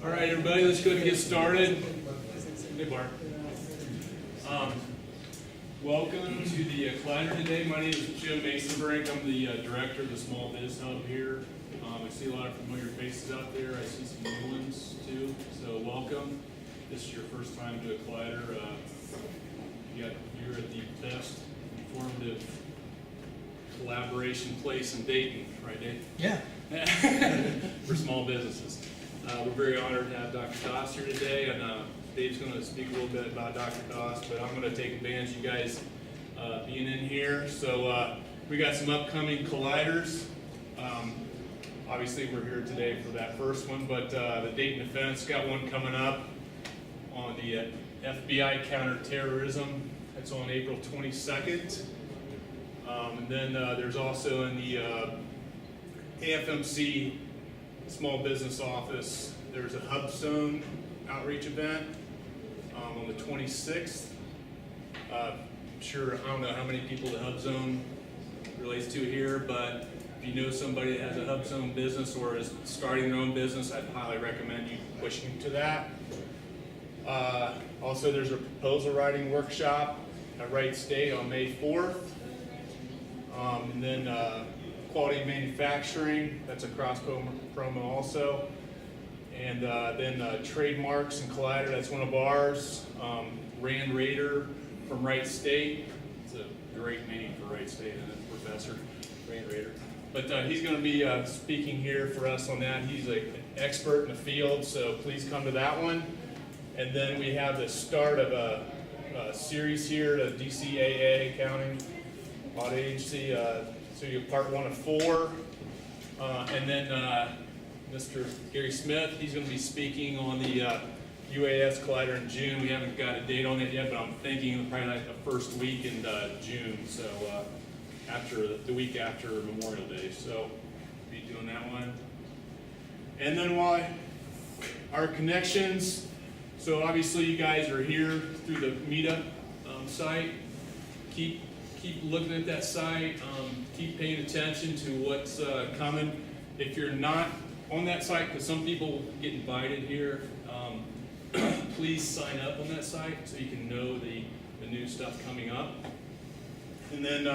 All right, everybody, let's go ahead and get started. Hey, Bart. Welcome to the Collider today. My name is Jim Masonbrink. I'm the director of the Small Biz Hub here. I see a lot of familiar faces out there. I see some new ones too. So welcome. This is your first time to a Collider. You're at the best informative collaboration place in Dayton, right, Dave? Yeah. For small businesses. We're very honored to have Dr. Doss here today, and Dave's going to speak a little bit about Dr. Doss, but I'm going to take advantage of you guys being in here. So we got some upcoming Colliders. Obviously, we're here today for that first one, but the Dayton Defense got one coming up on the FBI counterterrorism. That's on April 22nd. And then there's also in the AFMC Small Business Office, there's a Hub Zone outreach event on the 26th. I don't know how many people the Hub Zone relates to here, but if you know somebody that has a Hub Zone business or is starting their own business, I'd highly recommend you pushing to that. Also, there's a proposal writing workshop at Wright State on May 4th. And then quality manufacturing, that's a cross promo also. And then trademarks and Collider, that's one of ours. Rand Rader from Wright State. It's a great name for Wright State, isn't it, Professor Rand Rader? But he's going to be speaking here for us on that. He's an expert in the field, so please come to that one. And then we have the start of a series here, the DCAA Accounting Audit Agency. So you have part 1 of 4. And then Mr. Gary Smith, he's going to be speaking on the UAS Collider in June. We haven't got a date on it yet, but I'm thinking probably like the first week in June. So after the week after Memorial Day. So we'll be doing that one. And then our connections. So obviously you guys are here through the meetup site. Keep looking at that site. Keep paying attention to what's coming. If you're not on that site, because some people get invited here, please sign up on that site so you can know the new stuff coming up. And then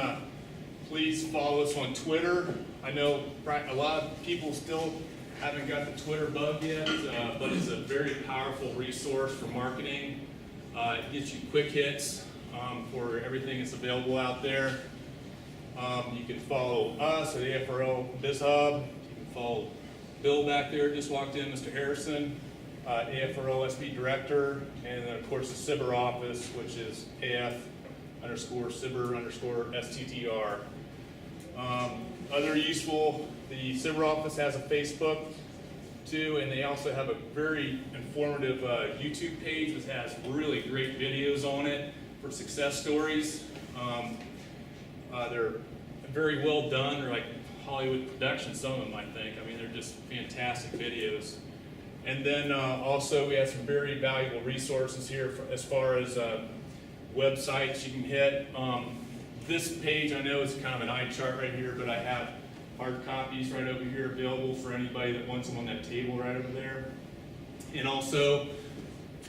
please follow us on Twitter. I know a lot of people still haven't got the Twitter bug yet, but it's a very powerful resource for marketing. It gets you quick hits for everything that's available out there. You can follow us at AFRL Biz Hub. You can follow Bill back there, just walked in, Mr. Harrison, AFRL SB Director, and then of course the SBIR office, which is AF_SBIR_STTR. Other useful, the SBIR office has a Facebook too, and they also have a very informative YouTube page that has really great videos on it for success stories. They're very well done. They're like Hollywood productions, some of them I think. I mean, they're just fantastic videos. And then also we have some very valuable resources here as far as websites you can hit. This page I know is kind of an eye chart right here, but I have hard copies right over here available for anybody that wants them on that table right over there. And also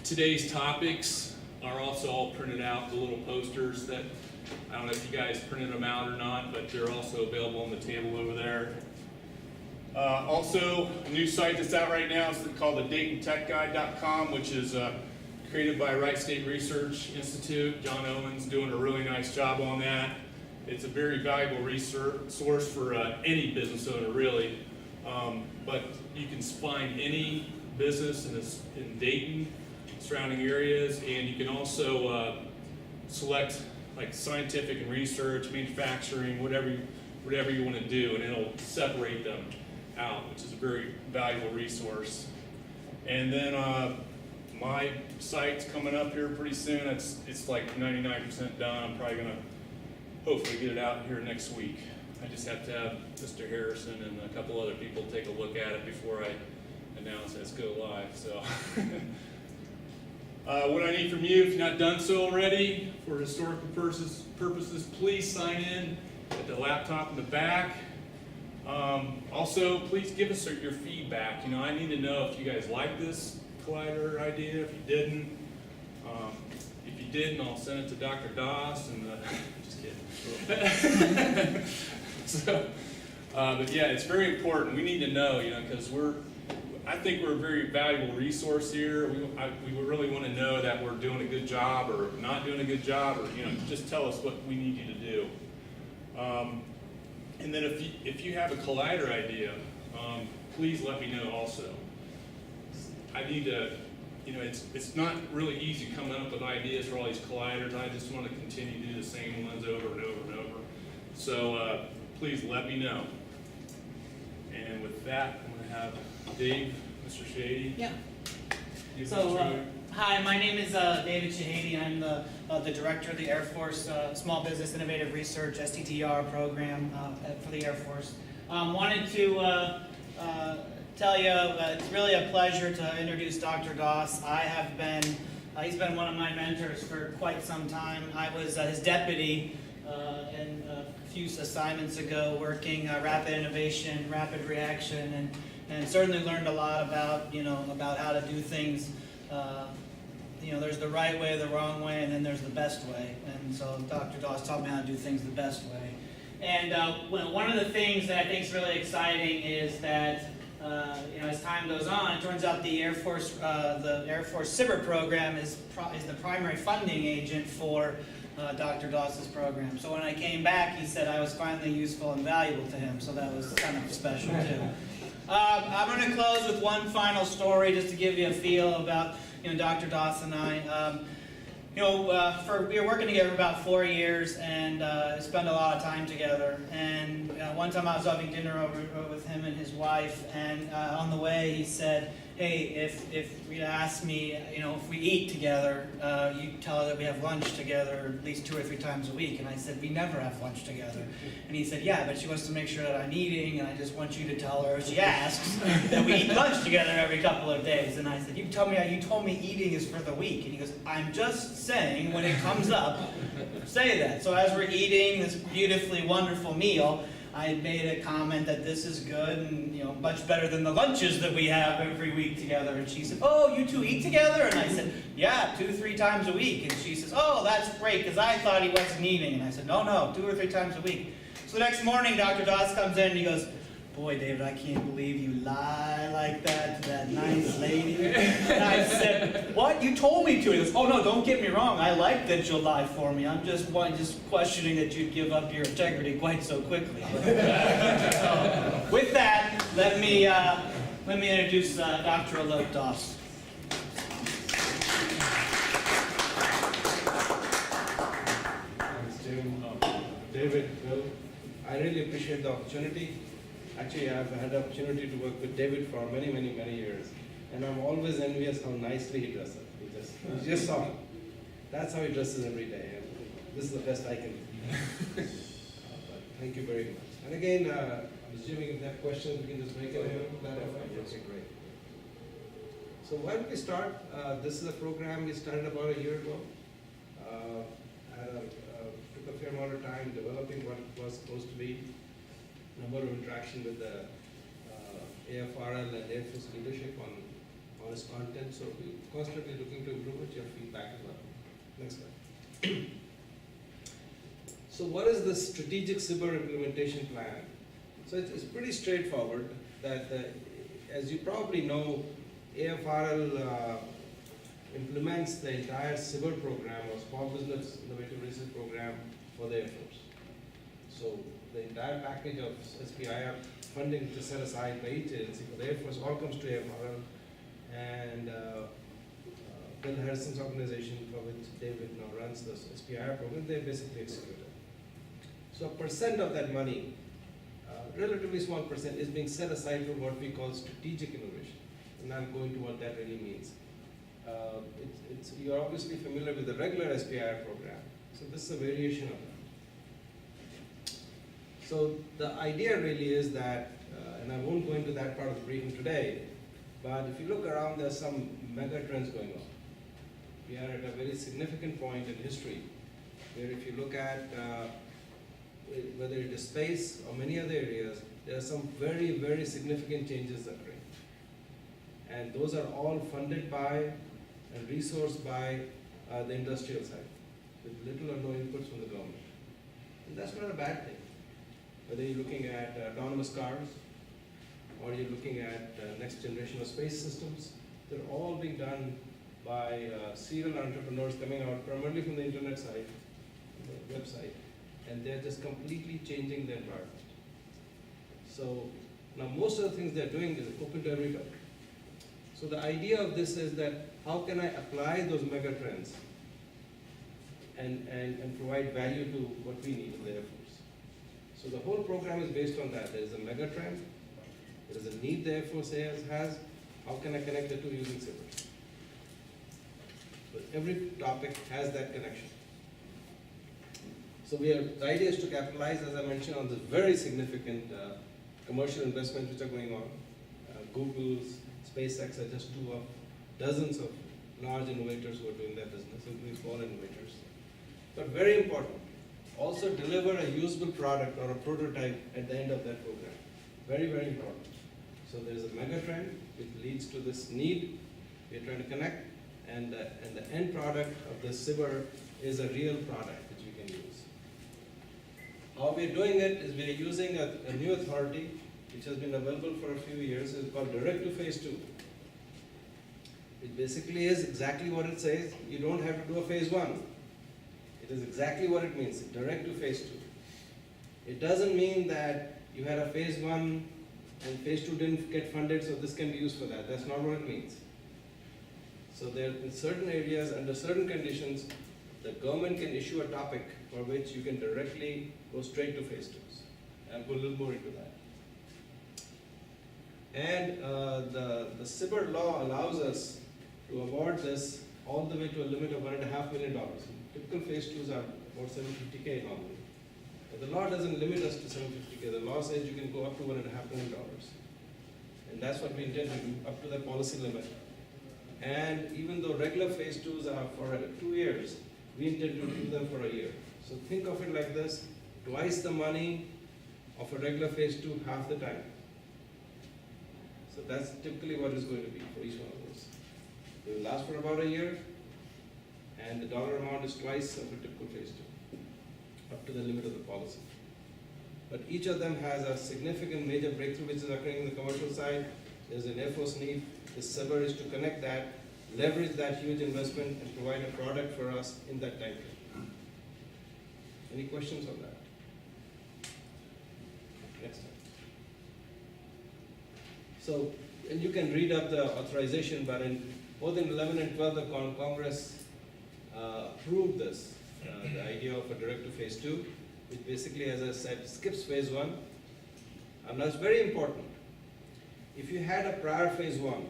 today's topics are also all printed out, the little posters that, I don't know if you guys printed them out or not, but they're also available on the table over there. Also, a new site that's out right now is called the DaytonTechGuide.com, which is created by Wright State Research Institute. John Owens doing a really nice job on that. It's a very valuable resource for any business owner, really. But you can find any business in Dayton, surrounding areas, and you can also select like scientific and research, manufacturing, whatever you want to do, and it'll separate them out, which is a very valuable resource. And then my site's coming up here pretty soon. It's like 99% done. I'm probably gonna hopefully get it out here next week. I just have to have Mr. Harrison and a couple other people take a look at it before I announce it's go live. So. What I need from you, if you've not done so already, for historical purposes, please sign in at the laptop in the back. Also, please give us your feedback. You know, I need to know if you guys like this collider idea, if you didn't. If you didn't, I'll send it to Dr. Doss and just kidding. So, but yeah, it's very important. We need to know, you know, because I think we're a very valuable resource here. We really want to know that we're doing a good job or not doing a good job, or, you know, just tell us what we need you to do. And then if you have a collider idea, please let me know also. I need to, you know, it's not really easy coming up with ideas for all these colliders. I just want to continue to do the same ones over and over and over. So please let me know. And with that, I'm going to have Dave, Mr. Shady. Yeah. So, hi, my name is David Shahady. I'm the director of the Air Force Small Business Innovative Research STTR program for the Air Force. Wanted to tell you it's really a pleasure to introduce Dr. Doss. He's been one of my mentors for quite some time. I was his deputy in a few assignments ago, working rapid innovation, rapid reaction, and certainly learned a lot about, you know, about how to do things. You know, there's the right way, the wrong way, and then there's the best way. And so Dr. Doss taught me how to do things the best way. And one of the things that I think is really exciting is that you know, as time goes on, it turns out the Air Force SBIR program is the primary funding agent for Dr. Doss's program. So when I came back, he said I was finally useful and valuable to him. So that was kind of special too. I'm going to close with one final story just to give you a feel about, you know, Dr. Doss and I. You know, we were working together for about 4 years and spent a lot of time together. And one time I was having dinner over with him and his wife, and on the way he said, "Hey, if you ask me, you know, if we eat together, you tell her that we have lunch together at least 2 or 3 times a week." And I said, "We never have lunch together." And he said, "Yeah, but she wants to make sure that I'm eating, and I just want you to tell her if she asks that we eat lunch together every couple of days." And I said, "You told me eating is for the week." And he goes, "I'm just saying when it comes up, say that." So as we're eating this beautifully wonderful meal, I made a comment that this is good and, you know, much better than the lunches that we have every week together. And she said, "Oh, you two eat together?" And I said, "Yeah, 2 or 3 times a week." And she says, "Oh, that's great, because I thought he wasn't eating." And I said, "No, 2 or 3 times a week." So the next morning, Dr. Doss comes in and he goes, "Boy, David, I can't believe you lie like that to that nice lady." And I said, "What? You told me to." He goes, "Oh, no, don't get me wrong. I like that you'll lie for me. I'm just questioning that you'd give up your integrity quite so quickly." So, with that, let me introduce Dr. Alok Doss. Thanks, Jim. David, Bill, I really appreciate the opportunity. Actually, I've had the opportunity to work with David for many, many, many years. And I'm always envious how nicely he dresses. You just saw him. That's how he dresses every day. And this is the best I can do. But thank you very much. And again, I'm assuming if you have questions, we can just make it that effort. Okay, great. So why don't we start? This is a program we started about a year ago. Took a fair amount of time developing what it was supposed to be. Number of interaction with the AFRL and Air Force leadership on its content. So we're constantly looking to improve it. Your feedback as well. Next slide. So what is the strategic SBIR implementation plan? So it's pretty straightforward. That as you probably know, AFRL implements the entire SBIR program, or Small Business Innovative Research Program, for the Air Force. So the entire package of SBIR funding to set aside by each agency for the Air Force all comes to AFRL, and Bill Harrison's organization, for which David now runs the SBIR program, they basically execute it. So a percent of that money, relatively small percent, is being set aside for what we call strategic innovation. And I'll go into what that really means. You're obviously familiar with the regular SBIR program, so this is a variation of that. So the idea really is that, and I won't go into that part of the briefing today, but if you look around, there's some mega trends going on. We are at a very significant point in history where if you look at whether it is space or many other areas, there are some very, very significant changes occurring. And those are all funded by and resourced by the industrial side, with little or no inputs from the government. And that's not a bad thing. Whether you're looking at autonomous cars, or you're looking at next generation of space systems, they're all being done by serial entrepreneurs coming out primarily from the internet side, the website, and they're just completely changing the environment. So now most of the things they're doing is open to everybody. So the idea of this is that how can I apply those mega trends and provide value to what we need in the Air Force. So the whole program is based on that. There is a mega trend, there is a need the Air Force has, how can I connect the two using SBIR? But every topic has that connection. So the idea is to capitalize, as I mentioned, on the very significant commercial investments which are going on. Google's, SpaceX are just two of dozens of large innovators who are doing that business, including small innovators. But very important, also deliver a usable product or a prototype at the end of that program. Very, very important. So there's a mega trend which leads to this need we're trying to connect, and the end product of the SBIR is a real product which we can use. How we're doing it is we're using a new authority which has been available for a few years. It's called Direct to Phase 2. It basically is exactly what it says. You don't have to do a Phase 1. It is exactly what it means, Direct to Phase 2. It doesn't mean that you had a Phase 1 and Phase 2 didn't get funded, so this can be used for that. That's not what it means. So there, in certain areas, under certain conditions, the government can issue a topic for which you can directly go straight to Phase 2s. I'll go a little more into that. And the SBIR law allows us to award this all the way to a limit of $1.5 million. Typical Phase 2s are about $750K normally. But the law doesn't limit us to $750K. The law says you can go up to $1.5 million. And that's what we intend to do, up to the policy limit. And even though regular Phase 2s are for 2 years, we intend to do them for a year. So think of it like this, twice the money of a regular Phase 2 half the time. So that's typically what it's going to be for each one of those. They will last for about a year, and the dollar amount is twice of a typical Phase 2, up to the limit of the policy. But each of them has a significant major breakthrough which is occurring in the commercial side. There's an Air Force need. The SBIR is to connect that, leverage that huge investment, and provide a product for us in that time frame. Any questions on that? Next slide. So, and you can read up the authorization, but both in 11 and 12, the Congress approved this, the idea of a direct to Phase 2, which basically, as I said, skips Phase 1. And that's very important. If you had a prior Phase 1,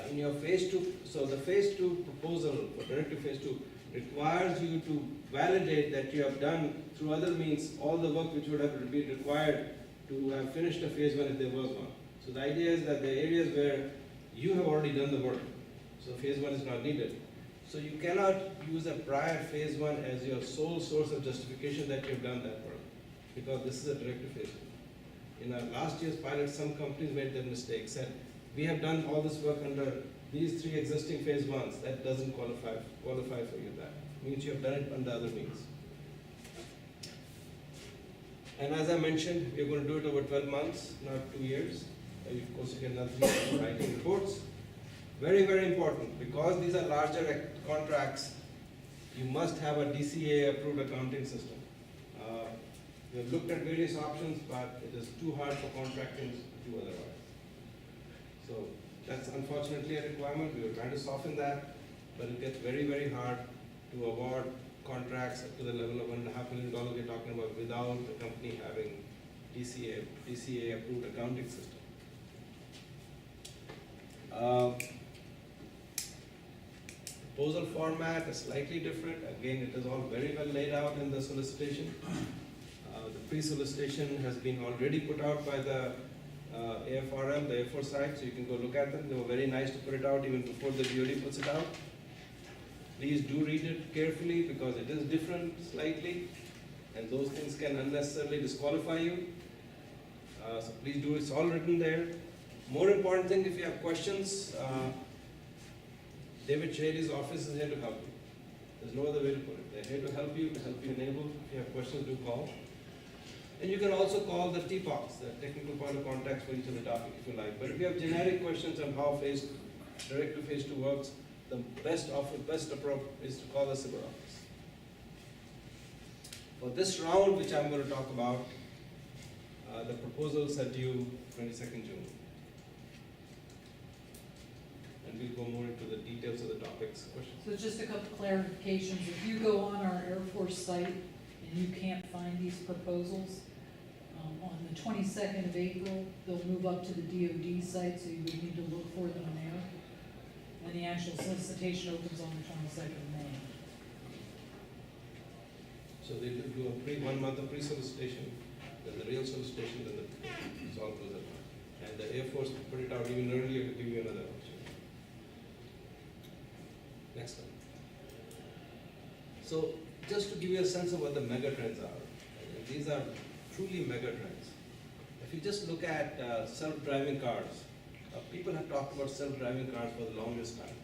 in your Phase 2, so the Phase 2 proposal for direct to Phase 2 requires you to validate that you have done, through other means, all the work which would have been required to have finished a Phase 1 if there was one. So the idea is that the areas where you have already done the work, so Phase 1 is not needed. So you cannot use a prior Phase 1 as your sole source of justification that you have done that work, because this is a direct to Phase 1. In our last year's pilot, some companies made that mistake, said, we have done all this work under these 3 existing Phase 1s. That doesn't qualify for you. That means you have done it under other means. And as I mentioned, we are going to do it over 12 months, not 2 years. Of course, you can have writing reports. Very, very important, because these are larger contracts, you must have a DCA-approved accounting system. We have looked at various options, but it is too hard for contracting to do otherwise. So that's unfortunately a requirement. We were trying to soften that, but it gets very, very hard to award contracts up to the level of $1.5 million we're talking about without the company having DCA-approved accounting system. Proposal format is slightly different. Again, it is all very well laid out in the solicitation. The pre-solicitation has been already put out by the AFRL, the Air Force side, so you can go look at them. They were very nice to put it out even before the DoD puts it out. Please do read it carefully, because it is different slightly, and those things can unnecessarily disqualify you. So please do, it's all written there. More important thing, if you have questions, David Shady's office is here to help you. There's no other way to put it. They're here to help you enable. If you have questions, do call. And you can also call the TPOCs, the technical point of contact for each of the topic if you like. But if you have generic questions on how direct to phase 2 works, the best approach is to call the SBIR office. For this round, which I'm going to talk about, the proposals are due 22nd June. And we'll go more into the details of the topics. Questions? So just a couple clarifications. If you go on our Air Force site and you can't find these proposals, on the 22nd of April, they'll move up to the DoD site, so you would need to look for them there. And the actual solicitation opens on the 22nd of May. So they will do a 1 month of pre-solicitation, then the real solicitation, then it's all goes at once. And the Air Force put it out even earlier to give you another opportunity. Next one. So just to give you a sense of what the mega trends are, and these are truly mega trends. If you just look at self-driving cars, people have talked about self-driving cars for the longest time.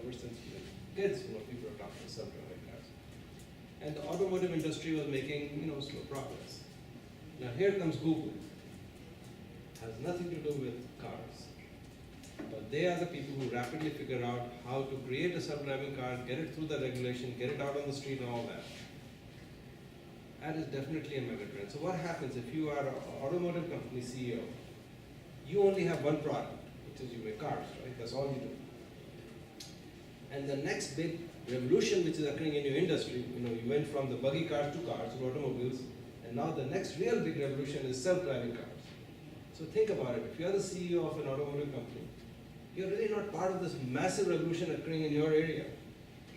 Ever since we were kids, people have talked about self-driving cars. And the automotive industry was making, slow progress. Now here comes Google. Has nothing to do with cars. But they are the people who rapidly figure out how to create a self-driving car, get it through the regulation, get it out on the street and all that. That is definitely a mega trend. So what happens if you are an automotive company CEO, you only have one product, which is you make cars, right? That's all you do. And the next big revolution which is occurring in your industry, you went from the buggy cars to automobiles, and now the next real big revolution is self-driving cars. So think about it. If you are the CEO of an automotive company, you're really not part of this massive revolution occurring in your area.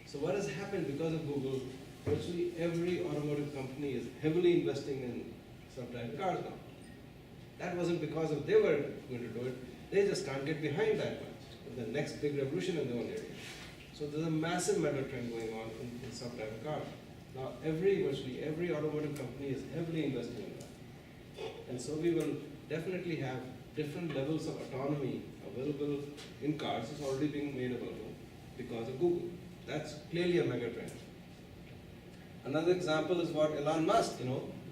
So what has happened because of Google, virtually every automotive company is heavily investing in self-driving cars now. That wasn't because of they were going to do it. They just can't get behind that much. The next big revolution in their own area. So there's a massive mega trend going on in self-driving cars. Now virtually every automotive company is heavily investing in that. And so we will definitely have different levels of autonomy available in cars. It's already being made available because of Google. That's clearly a mega trend. Another example is what Elon Musk,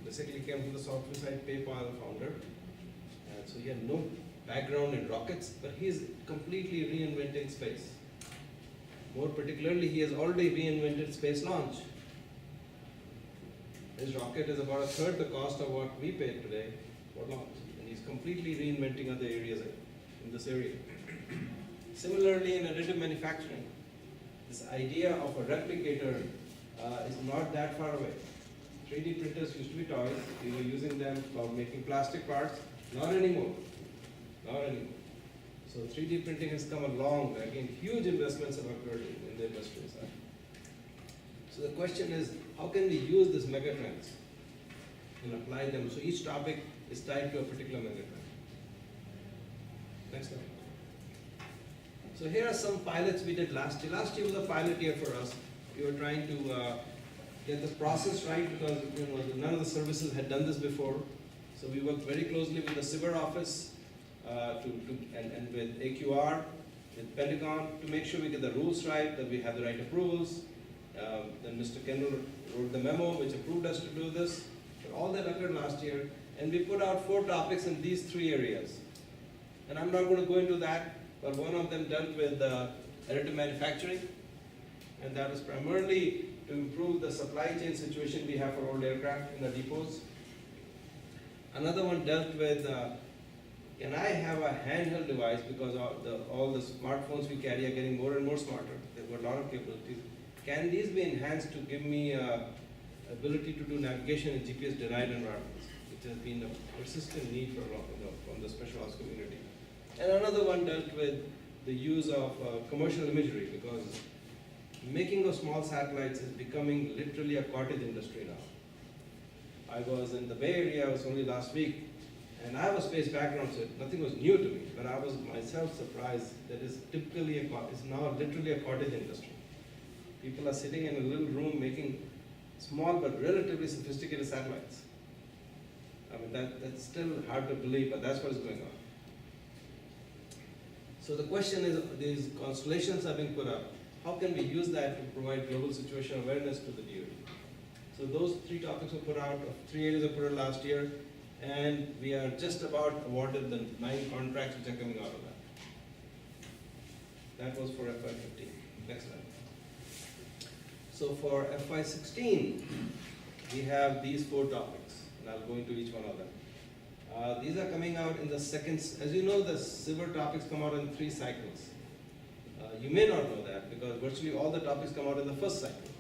basically came from the software side, PayPal founder. And so he had no background in rockets, but he is completely reinventing space. More particularly, he has already reinvented space launch. His rocket is about a third the cost of what we pay today for launch. And he's completely reinventing other areas in this area. Similarly, in additive manufacturing, this idea of a replicator is not that far away. 3D printers used to be toys. We were using them for making plastic parts. Not anymore. Not anymore. So 3D printing has come a long way. Again, huge investments have occurred in the industry side. So the question is, how can we use these megatrends and apply them? So each topic is tied to a particular megatrend. Next one. So here are some pilots we did last year. Last year was a pilot year for us. We were trying to get the process right because none of the services had done this before. So we worked very closely with the SBIR office and with AQR, with Pentagon to make sure we get the rules right, that we have the right approvals. Then Mr. Kendall wrote the memo which approved us to do this. But all that occurred last year, and we put out 4 topics in these 3 areas. And I'm not going to go into that, but one of them dealt with additive manufacturing. And that was primarily to improve the supply chain situation we have for old aircraft in the depots. Another one dealt with, can I have a handheld device because all the smartphones we carry are getting more and more smarter. They've got a lot of capabilities. Can these be enhanced to give me ability to do navigation in GPS-denied environments, which has been a persistent need for a lot from the special ops community. And another one dealt with the use of commercial imagery because making of small satellites is becoming literally a cottage industry now. I was in the Bay Area, I was only last week, and I have a space background, so nothing was new to me, but I was myself surprised that it's now literally a cottage industry. People are sitting in a little room making small but relatively sophisticated satellites. I mean, that's still hard to believe, but that's what is going on. So the question is, these constellations have been put up. How can we use that to provide global situation awareness to the DoD? So those 3 topics were put out, 3 areas were put out last year, and we are just about awarded the 9 contracts which are coming out of that. That was for FY15. Next slide. So for FY16, we have these 4 topics, and I'll go into each one of them. These are coming out in the second, as you know, the SBIR topics come out in 3 cycles. You may not know that because virtually all the topics come out in the first cycle.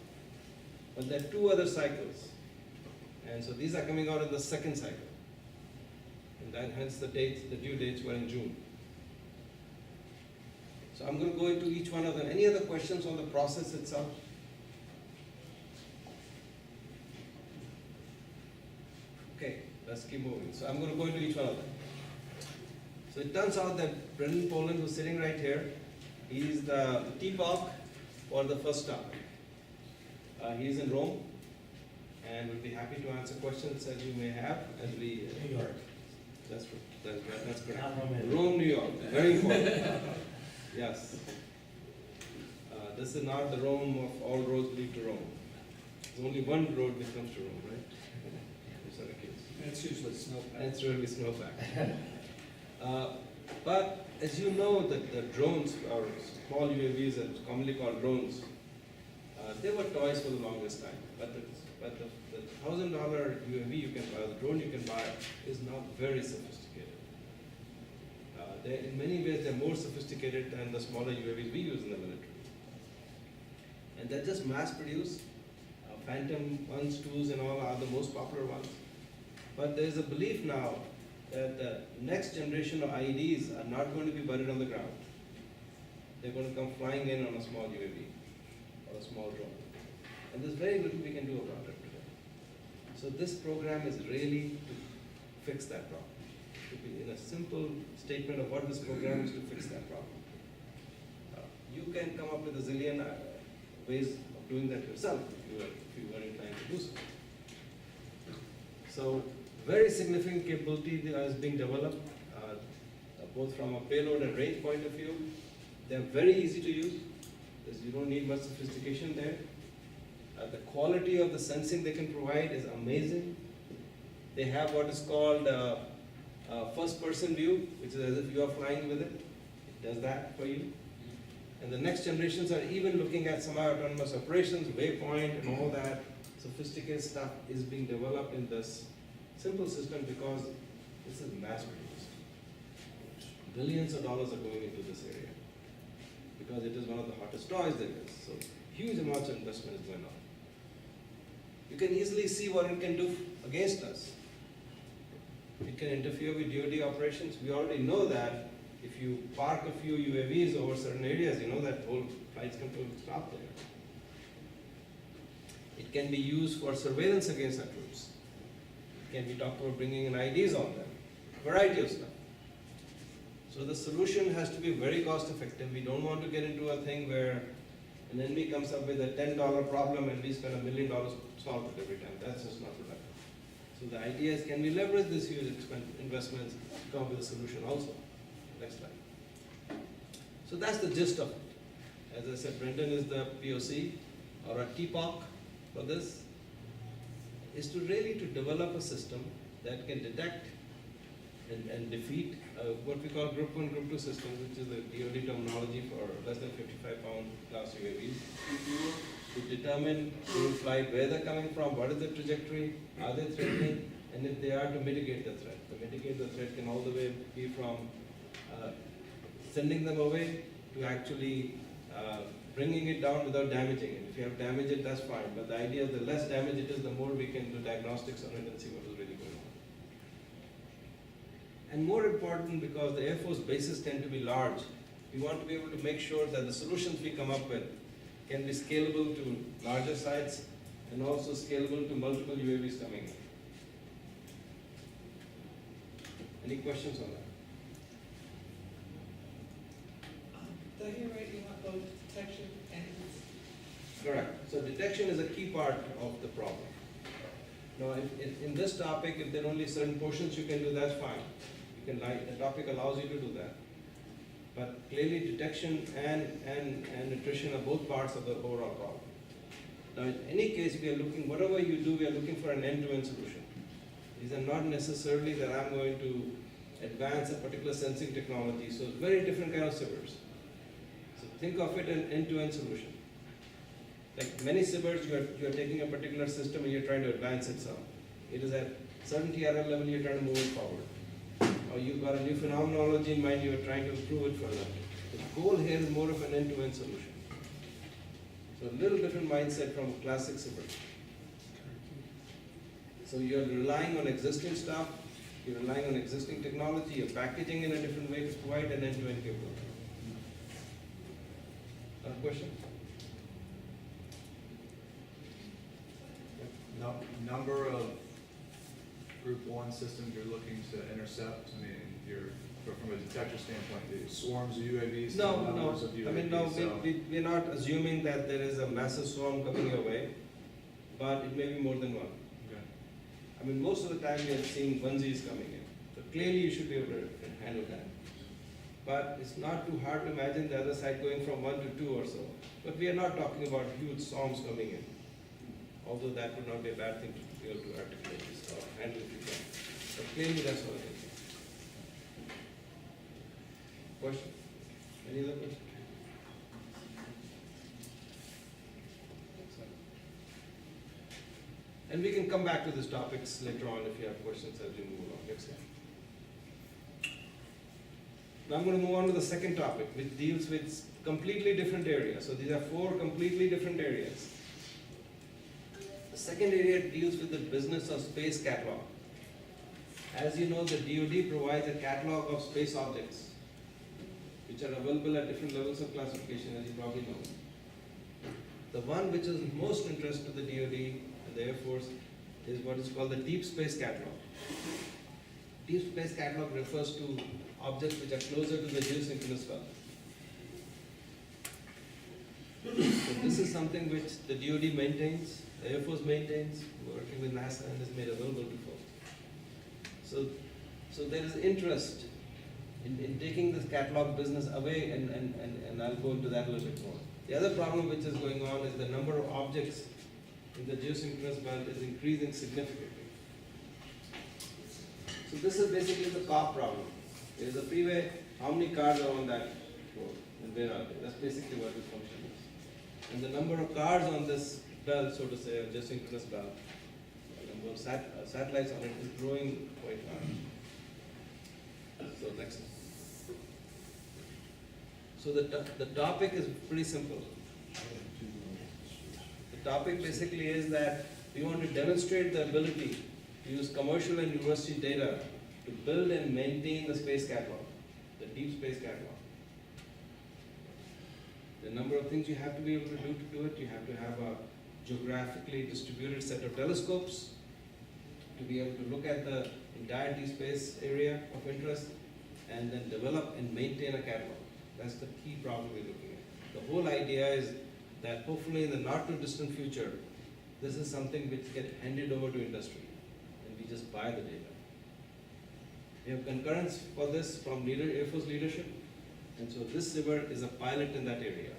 But there are 2 other cycles. And so these are coming out in the second cycle. And then hence the due dates were in June. So I'm going to go into each one of them. Any other questions on the process itself? Okay, let's keep moving. So I'm going to go into each one of them. So it turns out that Brendan Poland, who's sitting right here, he's the TPOC for the first topic. He's in Rome, and we'll be happy to answer questions that you may have as we. New York. That's correct. Not Rome. Rome, New York. Very important. Yes. This is not the Rome of all roads lead to Rome. There's only one road that comes to Rome, right? It's usually snowpack. And it's really snowpack. But as you know, the drones, or small UAVs, and commonly called drones, they were toys for the longest time. But the $1,000 UAV you can buy, the drone you can buy, is now very sophisticated. In many ways, they're more sophisticated than the smaller UAVs we use in the military. And they're just mass produced. Phantom 1s, 2s, and all are the most popular ones. But there's a belief now that the next generation of IEDs are not going to be buried on the ground. They're going to come flying in on a small UAV or a small drone. And there's very little we can do about it today. So this program is really to fix that problem. To be in a simple statement of what this program is to fix that problem. You can come up with a zillion ways of doing that yourself if you were inclined to do so. So very significant capability is being developed, both from a payload and range point of view. They're very easy to use, because you don't need much sophistication there. The quality of the sensing they can provide is amazing. They have what is called first-person view, which is as if you are flying with it. It does that for you. And the next generations are even looking at semi-autonomous operations, waypoint, and all that sophisticated stuff is being developed in this simple system because this is mass produced. Billions of dollars are going into this area because it is one of the hottest toys there is. So huge amounts of investment is going on. You can easily see what it can do against us. It can interfere with DoD operations. We already know that if you park a few UAVs over certain areas, you know that whole flights can stop there. It can be used for surveillance against our troops. It can be talked about bringing in IDs on them. A variety of stuff. So the solution has to be very cost effective. We don't want to get into a thing where an enemy comes up with a $10 problem and we spend $1 million to solve it every time. That's just not productive. So the idea is, can we leverage this huge investments to come up with a solution also? Next slide. So that's the gist of it. As I said, Brendan is the POC or a TPOC for this, is to really to develop a system that can detect and defeat what we call Group 1, Group 2 systems, which is the DoD terminology for less than 55-pound class UAVs, to determine during flight where they're coming from, what is the trajectory, are they threatening, and if they are, to mitigate the threat. To mitigate the threat can all the way be from sending them away to actually bringing it down without damaging it. If you have damaged it, that's fine. But the idea is the less damage it is, the more we can do diagnostics on it and see what is really going on. And more important, because the Air Force bases tend to be large, we want to be able to make sure that the solutions we come up with can be scalable to larger sites and also scalable to multiple UAVs coming in. Any questions on that? Did I hear right, you want both detection and Correct. So detection is a key part of the problem. Now, in this topic, if there are only certain portions you can do, that's fine. You can the topic allows you to do that. But clearly detection and nutrition are both parts of the overall problem. Now, in any case, we are looking, whatever you do, we are looking for an end-to-end solution. These are not necessarily that I'm going to advance a particular sensing technology, so it's very different kind of SBIRs. So think of it an end-to-end solution. Like many SBIRs, you are taking a particular system and you're trying to advance it some. It is at certain TRL level, you're trying to move it forward. Or you've got a new phenomenology in mind, you're trying to improve it further. The goal here is more of an end-to-end solution. So a little different mindset from classic SBIR. So you're relying on existing stuff, you're relying on existing technology, you're packaging in a different way to provide an end-to-end capability. Another question? Number of group 1 systems you're looking to intercept? I mean, from a detector standpoint, the swarms of UAVs, numbers of UAVs. I mean, we're not assuming that there is a massive swarm coming your way, but it may be more than one. Okay. I mean, most of the time we are seeing onesies coming in. So clearly you should be able to handle that. But it's not too hard to imagine the other side going from 1 to 2 or so. But we are not talking about huge swarms coming in. Although that would not be a bad thing to be able to articulate this or handle if you can. But clearly that's what it is. Question? Any other question? And we can come back to these topics later on if you have questions as we move along. Next slide. Now I'm going to move on to the second topic, which deals with completely different areas. So these are 4 completely different areas. The second area deals with the business of space catalog. As you know, the DoD provides a catalog of space objects, which are available at different levels of classification, as you probably know. The one which is most interest to the DoD and the Air Force is what is called the Deep Space Catalog. Deep Space Catalog refers to objects which are closer to the geosynchronous belt. So this is something which the DoD maintains, the Air Force maintains, working with NASA, and is made available to folks. So there is interest in taking this catalog business away, and I'll go into that a little bit more. The other problem which is going on is the number of objects in the geosynchronous belt is increasing significantly. So this is basically the car problem. There is a freeway, how many cars are on that road, and where are they? That's basically what the function is. And the number of cars on this belt, so to say, or geosynchronous belt, the number of satellites on it is growing quite large. So next. So the topic is pretty simple. The topic basically is that we want to demonstrate the ability to use commercial and university data to build and maintain the space catalog, the deep space catalog. The number of things you have to be able to do it. You have to have a geographically distributed set of telescopes to be able to look at the entire deep space area of interest and then develop and maintain a catalog. That's the key problem we're looking at. The whole idea is that hopefully in the not too distant future, this is something which gets handed over to industry and we just buy the data. We have concurrence for this from Air Force leadership, and so this SBIR is a pilot in that area.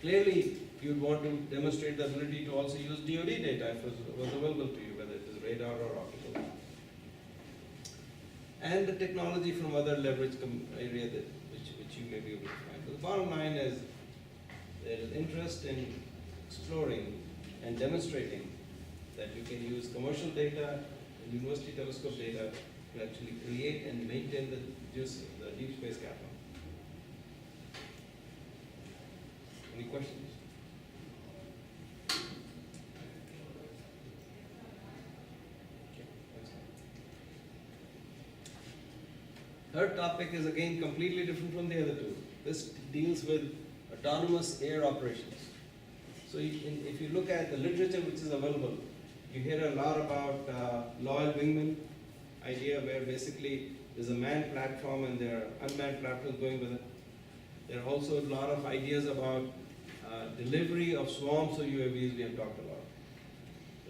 Clearly, you would want to demonstrate the ability to also use DoD data if it was available to you, whether it is radar or optical. And the technology from other leverage area which you may be able to find. But the bottom line is there is interest in exploring and demonstrating that you can use commercial data and university telescope data to actually create and maintain the deep space catalog. Any questions? Third topic is again completely different from the other two. This deals with autonomous air operations. So if you look at the literature which is available, you hear a lot about loyal wingman idea where basically there's a manned platform and there are unmanned platforms going with it. There are also a lot of ideas about delivery of swarms of UAVs we have talked about.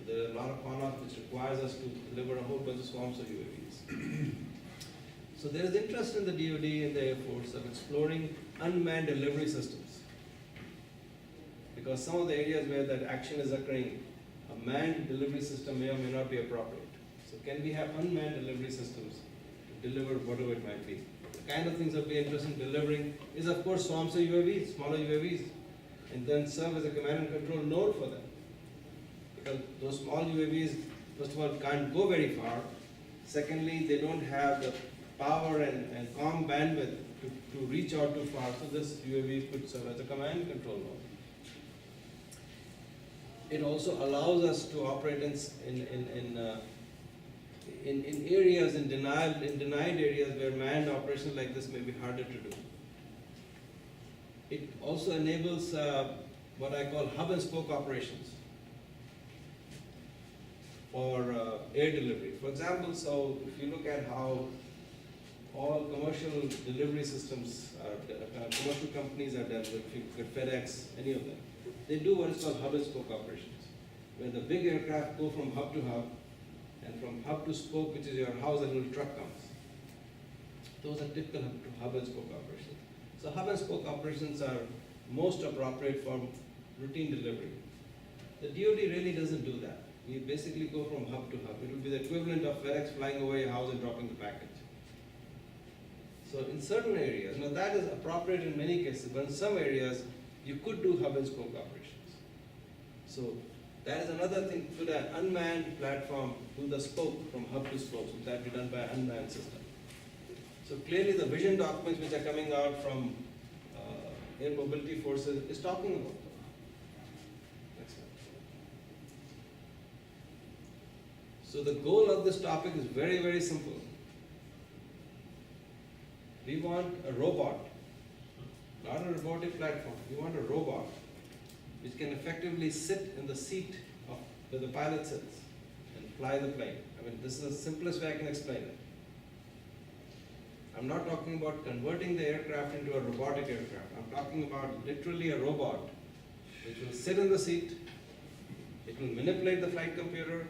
So there are a lot of CONOP which requires us to deliver a whole bunch of swarms of UAVs. So there is interest in the DoD and the Air Force of exploring unmanned delivery systems. Because some of the areas where that action is occurring, a manned delivery system may or may not be appropriate. So can we have unmanned delivery systems to deliver whatever it might be? The kind of things that we are interested in delivering is of course swarms of UAVs, smaller UAVs, and then serve as a command and control node for them. Because those small UAVs, first of all, can't go very far. Secondly, they don't have the power and comm bandwidth to reach out too far, so this UAV could serve as a command and control node. It also allows us to operate in areas, in denied areas where manned operations like this may be harder to do. It also enables what I call hub and spoke operations for air delivery. For example, so if you look at how all commercial delivery systems, commercial companies are dealt with, if you look at FedEx, any of them, they do what is called hub and spoke operations, where the big aircraft go from hub to hub, and from hub to spoke, which is your house, a little truck comes. Those are typical hub and spoke operations. So hub and spoke operations are most appropriate for routine delivery. The DoD really doesn't do that. We basically go from hub to hub. It will be the equivalent of FedEx flying away a house and dropping the package. So in certain areas, now that is appropriate in many cases, but in some areas, you could do hub and spoke operations. So that is another thing, to the unmanned platform, do the spoke from hub to spoke, so that be done by an unmanned system. So clearly the vision documents which are coming out from Air Mobility Forces is talking about that. Next slide. So the goal of this topic is very, very simple. We want a robot, not a robotic platform. We want a robot which can effectively sit in the seat of where the pilot sits and fly the plane. I mean, this is the simplest way I can explain it. I'm not talking about converting the aircraft into a robotic aircraft. I'm talking about literally a robot which will sit in the seat, it will manipulate the flight computer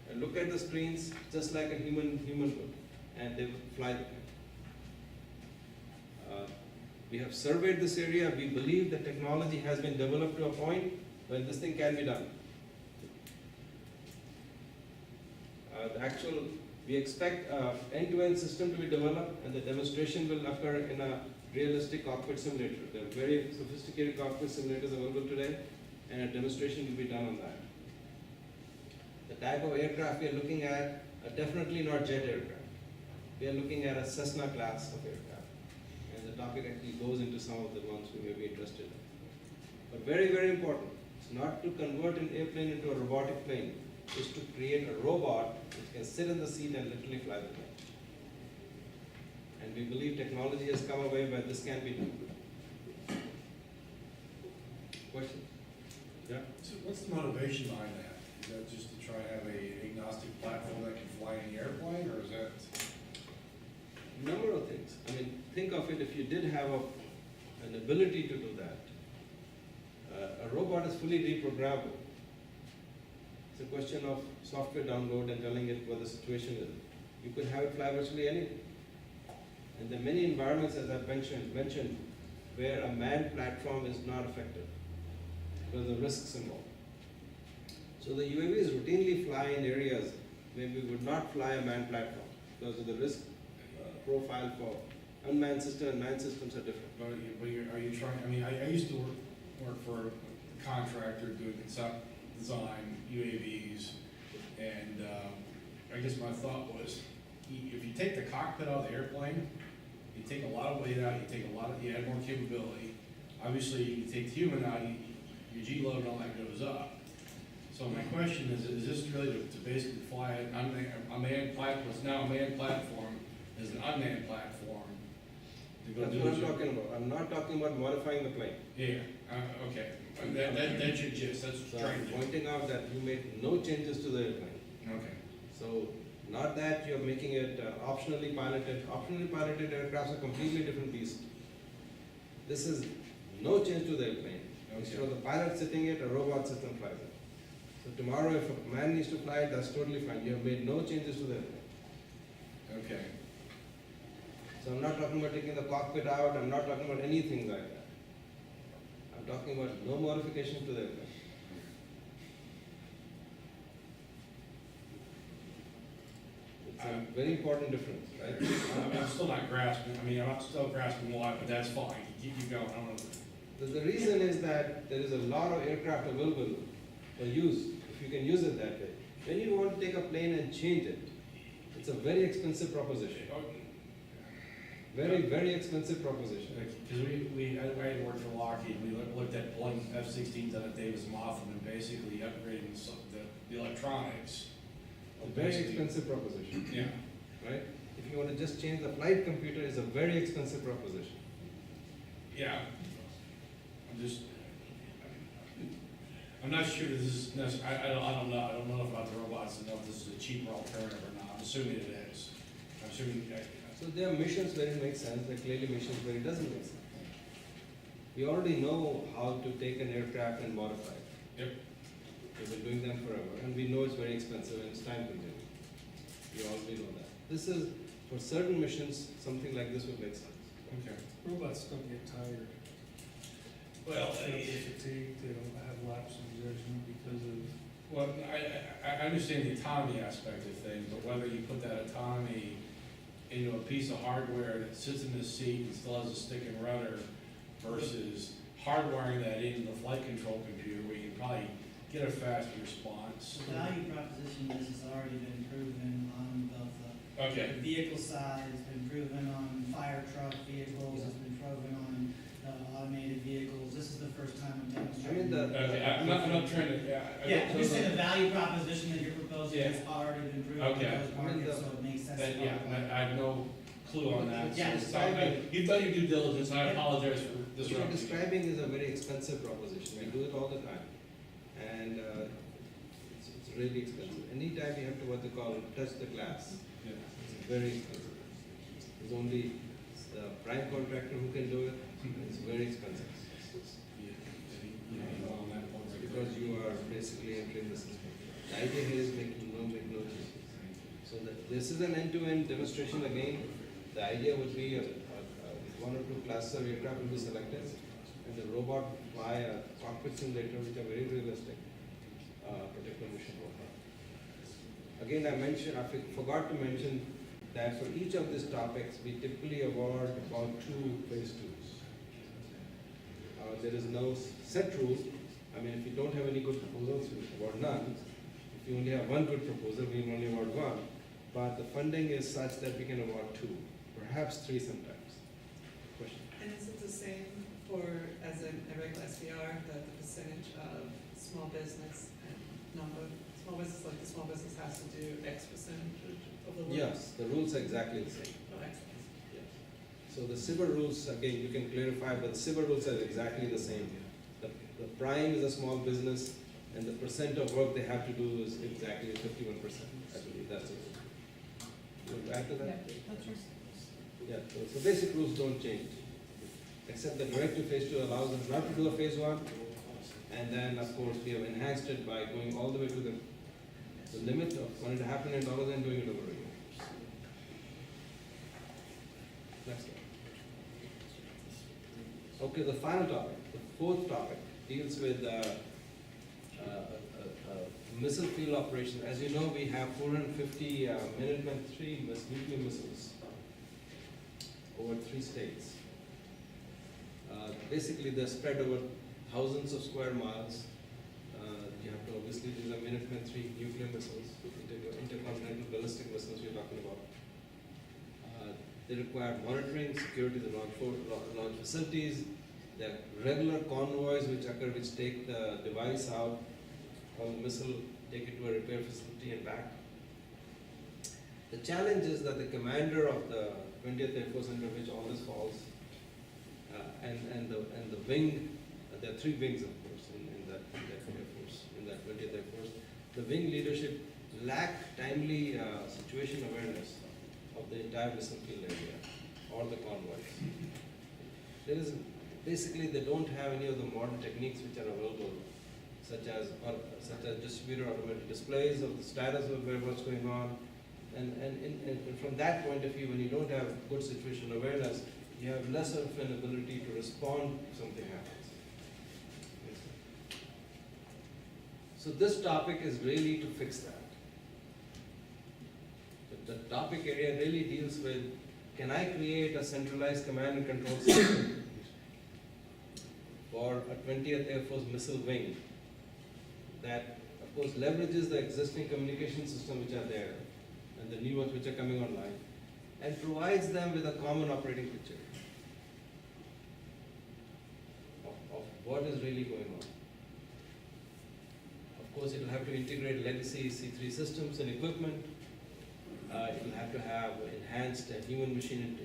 and look at the screens just like a human would, and they will fly the plane. We have surveyed this area. We believe the technology has been developed to a point when this thing can be done. We expect an end-to-end system to be developed, and the demonstration will occur in a realistic cockpit simulator. There are very sophisticated cockpit simulators available today, and a demonstration will be done on that. The type of aircraft we are looking at are definitely not jet aircraft. We are looking at a Cessna class of aircraft. And the topic actually goes into some of the ones we may be interested in. But very, very important, it's not to convert an airplane into a robotic plane. Is to create a robot which can sit in the seat and literally fly the plane. And we believe technology has come a way where this can be done. Question? Yeah? So what's the motivation behind that? Is that just to try to have a agnostic platform that can fly in the airplane, or is that? A number of things. I mean, think of it, if you did have an ability to do that. A robot is fully reprogrammable. It's a question of software download and telling it what the situation is. You could have it fly virtually anything. And there are many environments, as I've mentioned, where a manned platform is not effective because of the risks involved. So the UAVs routinely fly in areas where we would not fly a manned platform because of the risk profile for unmanned systems and manned systems are different. But are you trying? I mean, I used to work for a contractor doing design UAVs, and I guess my thought was, if you take the cockpit out of the airplane, you take a lot of weight out, you add more capability. Obviously, you take the human out, your G load and all that goes up. So my question is this really to basically fly an unmanned platform? It's now a manned platform is an unmanned platform. That's what I'm talking about. I'm not talking about modifying the plane. Yeah, okay. That's your gist, that's what So you're I'm trying to do. pointing out that you made no changes to the airplane. Okay. So not that you're making it optionally piloted. Optionally piloted aircrafts are completely different beast. This is no change to the airplane. Instead of the pilot sitting it, a robot sits and flies it. So tomorrow, if a command needs to fly it, that's totally fine. You have made no changes to the airplane. Okay. So I'm not talking about taking the cockpit out, I'm not talking about anything like that. I'm talking about no modification to the airplane. It's a very important difference, right? I mean, I'm still not grasping, I'm still grasping why, but that's fine, keep going, I don't know. The reason is that there is a lot of aircraft available for use, if you can use it that way. When you want to take a plane and change it, it's a very expensive proposition. Very, very expensive proposition. Because I had worked for Lockheed, we looked at pulling F-16s out of Davis Monthan and basically upgrading the electronics. A very expensive proposition, Yeah, right? If you want to just change the flight computer, it's a very expensive proposition. yeah. I'm not sure this is necessary, I don't know about the robots, I don't know if this is a cheaper alternative or not, I'm assuming it is. I'm assuming, So there are missions where it makes sense, there are clearly missions where it doesn't make sense. We already know how to take an aircraft and modify it. Yep. We've been doing them forever, and we know it's very expensive and it's time consuming. We already know that. This is, for certain missions, something like this would make sense. okay. Robots don't get tired. Well, They don't get fatigued, they don't have lapse in judgment because of. well, I understand the autonomy aspect of things, but whether you put that autonomy into a piece of hardware that sits in the seat and still has a stick and rudder versus hardwiring that into the flight control computer where you can probably get a faster response. The value proposition of this has already been proven on both Okay. the vehicle side, it's been proven on fire truck vehicles, it's been proven on automated vehicles. This is the first time I'm demonstrating. Okay, I'm not trying to, Yeah, I'm just saying the value proposition that you're proposing Yeah. has already been proven Okay. in those markets, so it makes sense. to yeah, talk about. I have no clue on that. Yeah. So you've done your due diligence, I apologize for What you're disrupting. describing is a very expensive proposition, we do it all the time. And it's really expensive. Anytime you have to what they call touch the glass, Yeah. it's very expensive. There's only the prime contractor who can do it, it's very expensive. On that point, right Because there. you are basically entering the system. The idea here is make no changes. So this is an end-to-end demonstration again. The idea would be one or two classes of aircraft will be selected, and the robot will fly a cockpit simulator, which are very realistic, particular mission profile. Again, I forgot to mention that for each of these topics, we typically award about 2 phase 2s. There is no set rule. I mean, if you don't have any good proposals, we award none. If you only have one good proposal, we only award one. But the funding is such that we can award 2, perhaps 3 sometimes. Question? And is it the same for, as in a regular SBR, that the percentage of small business and number, small business, like the small business has to do X percentage of the work? Yes, the rules are exactly the same. Oh, excellent. Yes. So the civil rules, again, you can clarify, but the civil rules are exactly the same. The prime is a small business, and the percent of work they have to do is exactly 51%. I believe that's it. You want to add to Yeah, that? that's right. Yeah, so basic rules don't change, except that directive phase 2 allows us not to do a phase 1, and then, of course, we have enhanced it by going all the way to the limit of $1.5 million and doing it over a year. Next one. Okay, the final topic, the 4th topic, deals with missile field operation. As you know, we have 450 Minuteman III nuclear missiles over 3 states. Basically, they're spread over thousands of square miles. You have to obviously, these are Minuteman III nuclear missiles, intercontinental ballistic missiles we're talking about. They require monitoring, security of the launch facilities. There are regular convoys which occur, which take the device out of the missile, take it to a repair facility and back. The challenge is that the commander of the 20th Air Force, under which all this falls, and the wing, there are 3 wings, of course, in that Air Force, in that 20th Air Force. The wing leadership lack timely situation awareness of the entire missile field area or the convoys. There is basically they don't have any of the modern techniques which are available such as distributed automated displays of the status of what's going on. And from that point of view, when you don't have good situational awareness, you have less of an ability to respond if something happens. So this topic is really to fix that. The topic area really deals with, can I create a centralized command and control system for a 20th Air Force missile wing that, of course, leverages the existing communication systems which are there and the new ones which are coming online, and provides them with a common operating picture of what is really going on. Of course, it will have to integrate legacy C3 systems and equipment. It will have to have enhanced human-machine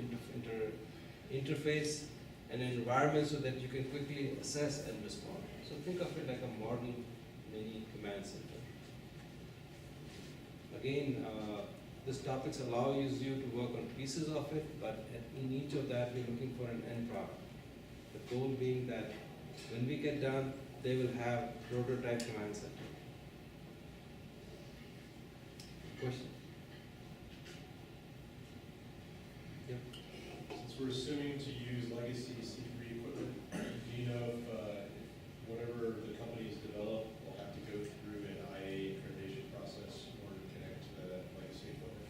interface and an environment so that you can quickly assess and respond. So think of it like a modern mini command center. Again, these topics allow you to work on pieces of it, but in each of that, we're looking for an end product. The goal being that when we get done, they will have prototype command center. Question? Since we're assuming to use legacy C3 equipment, do you know if whatever the companies develop will have to go through an IA accreditation process in order to connect to that legacy equipment?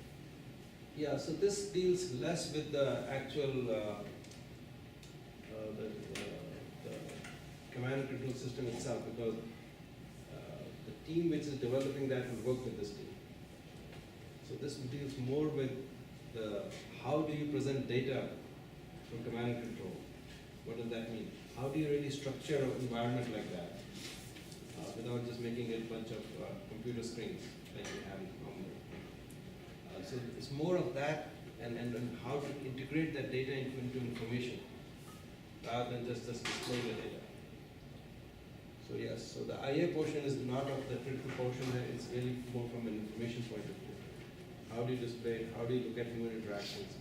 Yeah, so this deals less with the actual the command and control system itself, because the team which is developing that will work with this team. So this deals more with the how do you present data from command and control? What does that mean? How do you really structure an environment like that without just making it a bunch of computer screens like you have normally? So it's more of that and how to integrate that data into information rather than just display the data. So yes, so the IA portion is not of the critical portion, it's really more from an information point of view. How do you display, how do you look at human interactions?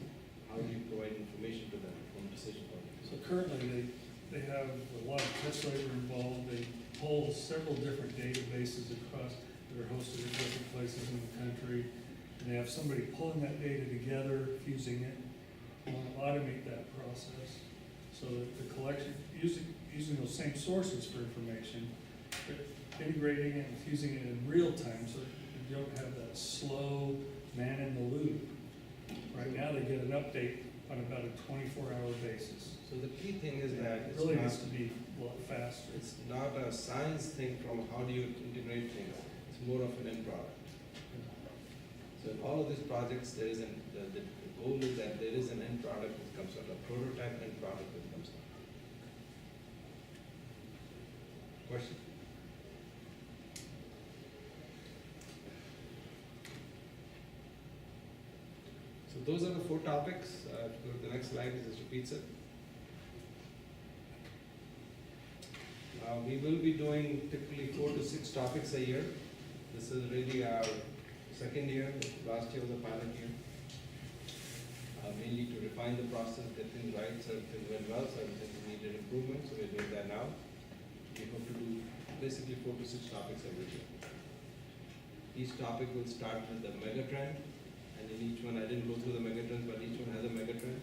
How do you provide information to them from a decision point of view? So currently, they have a lot of test labor involved. They pull several different databases across that are hosted at different places in the country. And they have somebody pulling that data together, fusing it. They want to automate that process so that the collection, using those same sources for information, but integrating it and fusing it in real time so that you don't have that slow man in the loop. Right now, they get an update on about a 24-hour basis. So the key thing is that It it's really not, needs to be a lot faster. it's not a science thing from how do you integrate things. It's more of an end product. So in all of these projects, there is the goal is that there is an end product that comes out, a prototype end product that comes out. Question? So those are the 4 topics. If you go to the next slide, it just repeats it. We will be doing typically 4 to 6 topics a year. This is really our second year. Last year was a pilot year. Mainly to refine the process, get things right, certain things went well, certain things needed improvement, so we're doing that now. We hope to do basically 4 to 6 topics every year. Each topic will start with the megatrend, and in each one, I didn't go through the megatrends, but each one has a megatrend,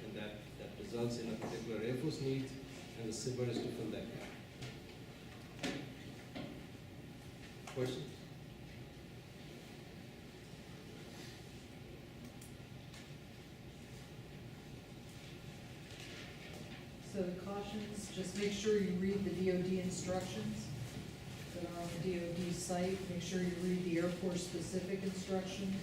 and that results in a particular Air Force need, and the SBIR is to fill that gap. Questions? So the cautions, just make sure you read the DoD instructions that are on the DoD site. Make sure you read the Air Force specific instructions.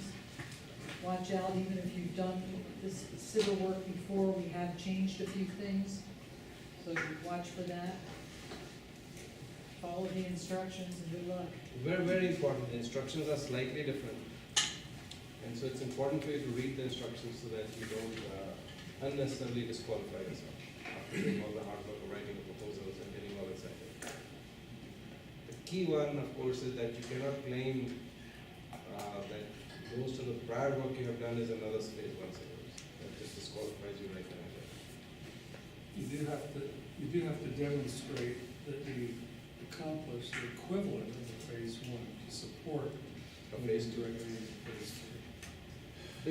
Watch out, even if you've done this civil work before, we have changed a few things. So watch for that. Follow the instructions and good luck. Very, very important. The instructions are slightly different. And so it's important for you to read the instructions so that you don't unnecessarily disqualify yourself after doing all the hard work of writing the proposals and getting all excited. The key one, of course, is that you cannot claim that most of the prior work you have done is another space one service. That just disqualifies you right now. You do have to demonstrate that the accomplish the equivalent of the phase one to support A phase two. directly into phase three?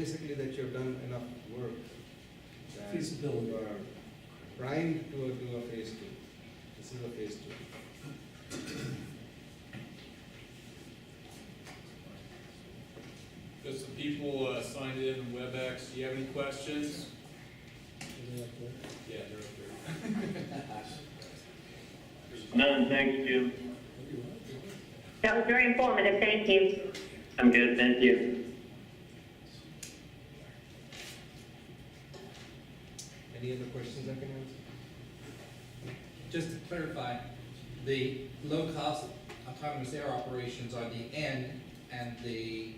Basically that you've done enough work. That Feasibility. You are primed to do a phase two. This is a phase two. Just some people signed in on WebEx. Do you have any questions? Yeah, they're up there. None, thanks, Jim. That was very informative, thank you. I'm good, thank you. Any other questions I can answer? Just to clarify, the low-cost autonomous air operations are the end, and the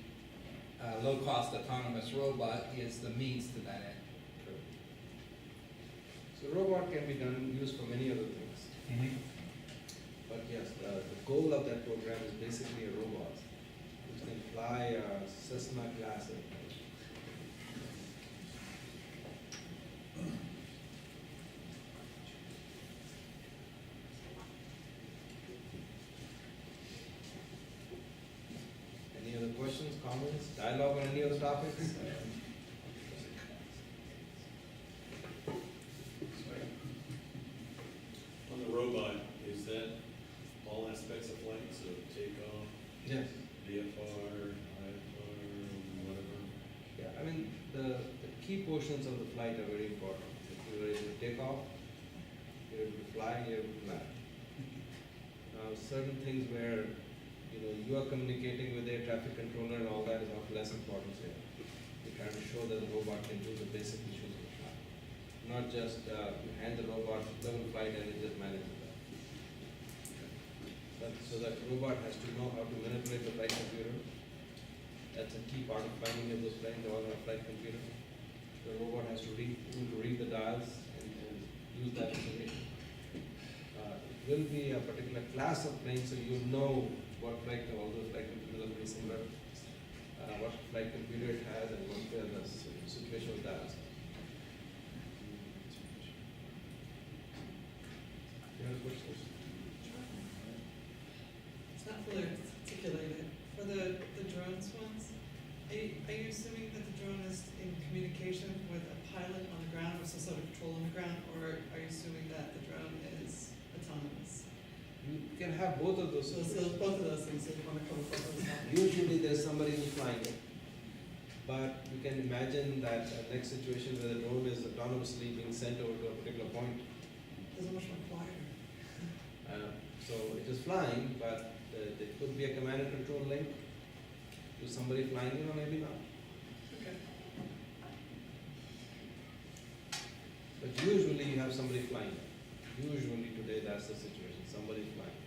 low-cost autonomous robot is the means to that end. So robot can be done, used for many other things. But yes, the goal of that program is basically a robot which can fly a Cessna class airplane. Any other questions, comments, dialogue on any other topics? On the robot, is that all aspects of flight, so takeoff, Yes. VFR, IFR, whatever? Yeah, I mean, the key portions of the flight are very important. If you're able to take off, you're able to fly, you're able to land. Now, certain things where, you are communicating with air traffic controller and all that is of less importance here. You're trying to show that the robot can do the basic issues of the flight. Not just, you hand the robot level flight and it just manages that. So that robot has to know how to manipulate the flight computer. That's a key part of flying of those planes, they all have flight computer. The robot has to read the dials and use that information. It will be a particular class of plane, so you know what flight, all those flight computers are very similar. What flight computer it has and what the situation with dials. Any other questions? It's not fully articulated. For the drones ones, are you assuming that the drone is in communication with a pilot on the ground or some sort of control on the ground, or are you assuming that the drone is autonomous? You can have both of those. So both of those things, so you want to cover both of those. Usually there's somebody who's flying it. But you can imagine that next situation where the drone is autonomously being sent over to a particular point. There's much more quieter. So it is flying, but there could be a command and control link to somebody flying it or maybe not. Okay. But usually you have somebody flying it. Usually today that's the situation, somebody flying.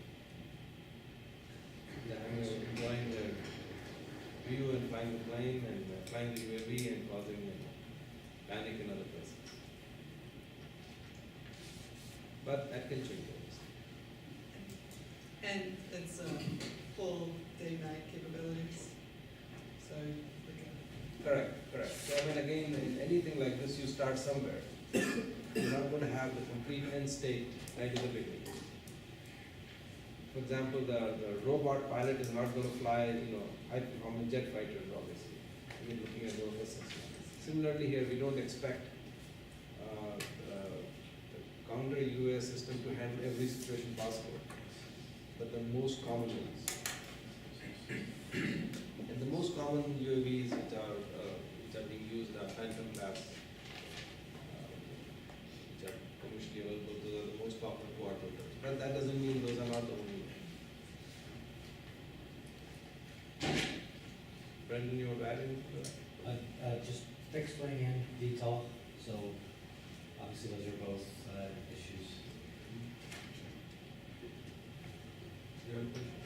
Enjoying the view and flying the plane and flying the UAV and causing panic in other places. But that can change. And it's full day-night capabilities, so we can. Correct. So I mean, again, in anything like this, you start somewhere. You're not going to have the complete end state right in the beginning. For example, the robot pilot is not going to fly, high-performance jet fighters, obviously. We're looking at those systems. Similarly here, we don't expect the counter-UAS system to handle every situation possible, but the most common ones. And the most common UAVs which are being used are Phantom class, which are commercially available. Those are the most popular quadruples. But that doesn't mean those are not the only ones. Brendan, you want to add anything to that? Just explain in detail, so obviously those are both issues.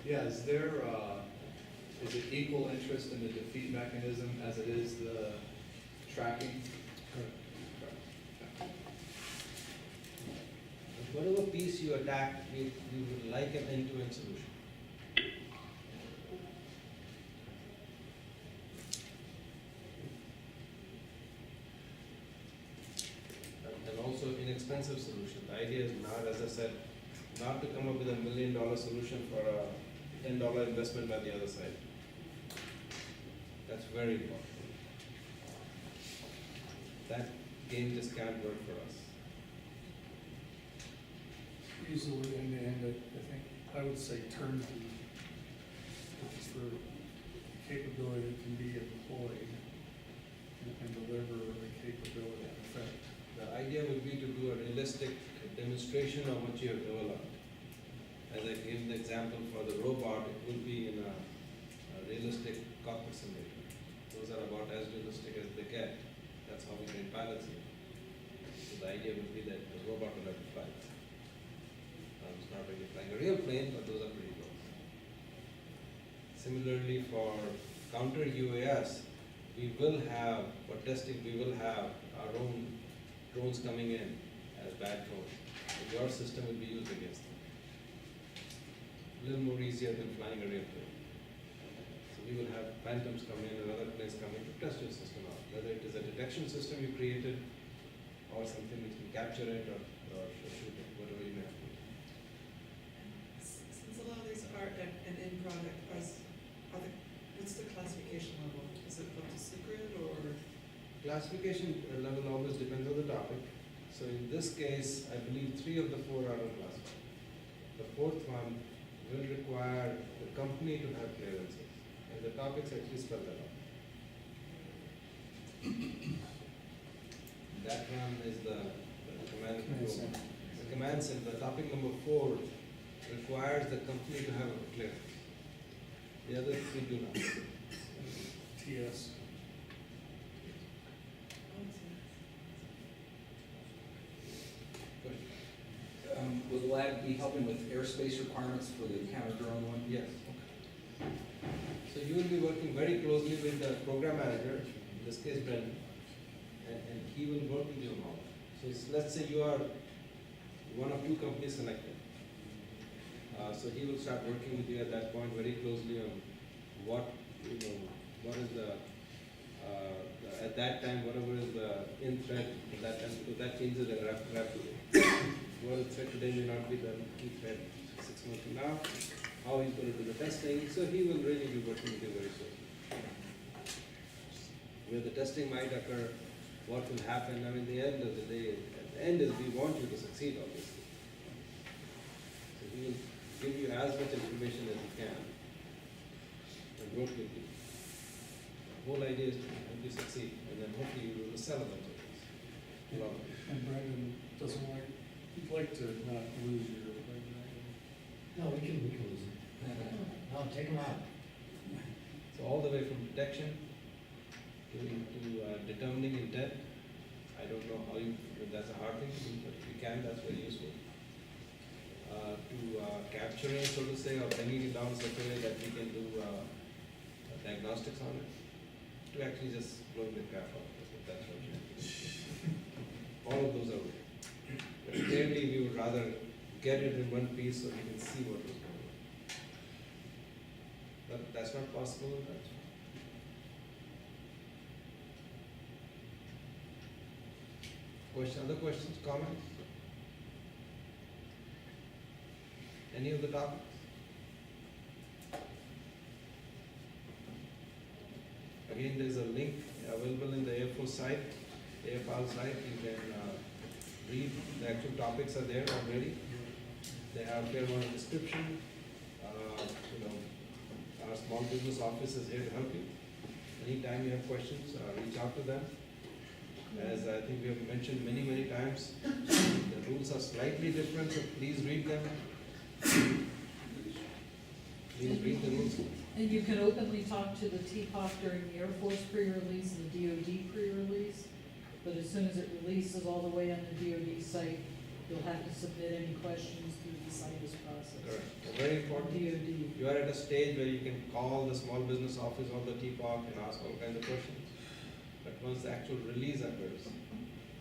Yeah, is it equal interest in the defeat mechanism as it is the tracking? Whatever piece you attack, you would like an end-to-end solution. And also inexpensive solution. The idea is not, as I said, not to come up with $1 million solution for a $10 investment by the other side. That's very important. That game just can't work for us. Easily end-to-end, I think, I would say turnkey. It's for capability that can be employed and deliver a capability in effect. The idea would be to do a realistic demonstration of what you have developed. As I gave the example for the robot, it will be in a realistic cockpit simulator. Those are about as realistic as they get. That's how we train pilots in. So the idea would be that the robot will have to fly. It's not really flying a real plane, but those are pretty close. Similarly, for counter UAS, we will have, for testing, we will have our own drones coming in as bad drones. So your system will be used against them. A little more easier than flying a real plane. So we will have phantoms come in and other planes come in to test your system out. Whether it is a detection system you created or something which can capture it or shoot it, whatever you may have to do. Since a lot of these are an end product, what's the classification level? Is it up to secret or? Classification level always depends on the topic. So in this case, I believe 3 of the 4 are unclassified. The 4th one will require the company to have clearances, and the topics actually spell that out. That one is the command control. center. The command center, the topic number 4 requires the company to have a clearance. The other 3 do not. TS. Will the lab be helping with airspace requirements for the counter drone one? Yes. So you will be working very closely with the program manager, in this case Brendan, and he will work with you on all that. So let's say you are one of 2 companies selected. So he will start working with you at that point very closely on what is at that time, whatever is the in threat at that time, because that changes rapidly. What is threat today may not be the key threat 6 months from now. How he's going to do the testing. So he will really be working with you very soon. Where the testing might occur, what will happen. I mean, the end of the day, at the end is we want you to succeed, obviously. So he will give you as much information as he can and work with you. The whole idea is to help you succeed, and then hopefully you will sell a bunch of things. A lot of it. And Brendan doesn't like, he'd like to not lose your Brendan. No, we can lose it. No, take them out. So all the way from detection to determining intent. I don't know how that's a hard thing to do, but if you can, that's very useful. To capturing, so to say, or bringing it down such a way that we can do diagnostics on it. To actually just blowing the crap out, that's what you have to do. All of those are okay. But clearly we would rather get it in one piece so we can see what was going on. But that's not possible, that's fine. Other questions, comments? Any of the topics? Again, there's a link available in the AFRL site, AFRL site. You can read, the actual topics are there already. They have a fair amount of description. Our small business office is here to help you. Anytime you have questions, reach out to them. As I think we have mentioned many, many times, the rules are slightly different, so please read them. Please read the rules. And you can openly talk to the TPOC during the Air Force pre-release and the DoD pre-release, but as soon as it releases all the way on the DoD site, you'll have to submit any questions through the CITES process. Correct. So very important. DoD. You are at a stage where you can call the small business office or the TPOC and ask all kinds of questions. But once the actual release occurs,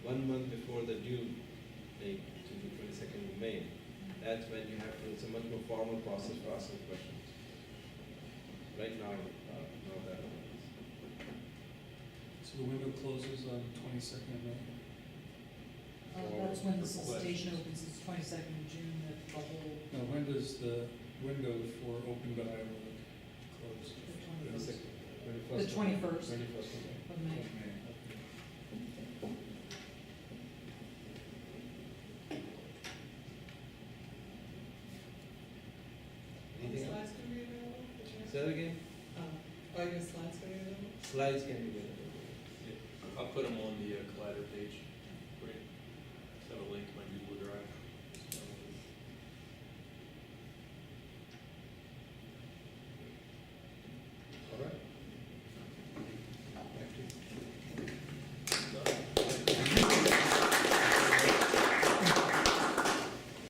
1 month before the due date, which is the 22nd of May, that's when you have to, it's a much more formal process for asking questions. Right now, not that. So the window closes on 22nd of May. That's when the solicitation opens, it's 22nd of June at Now, when does the window for open dialogue close? The 21st. 21st of May. of May. Are Anything else? slides gonna be available? Say that again? Are your slides gonna be available? Slides can be available. I'll put them on the collider page. Great. Have a link.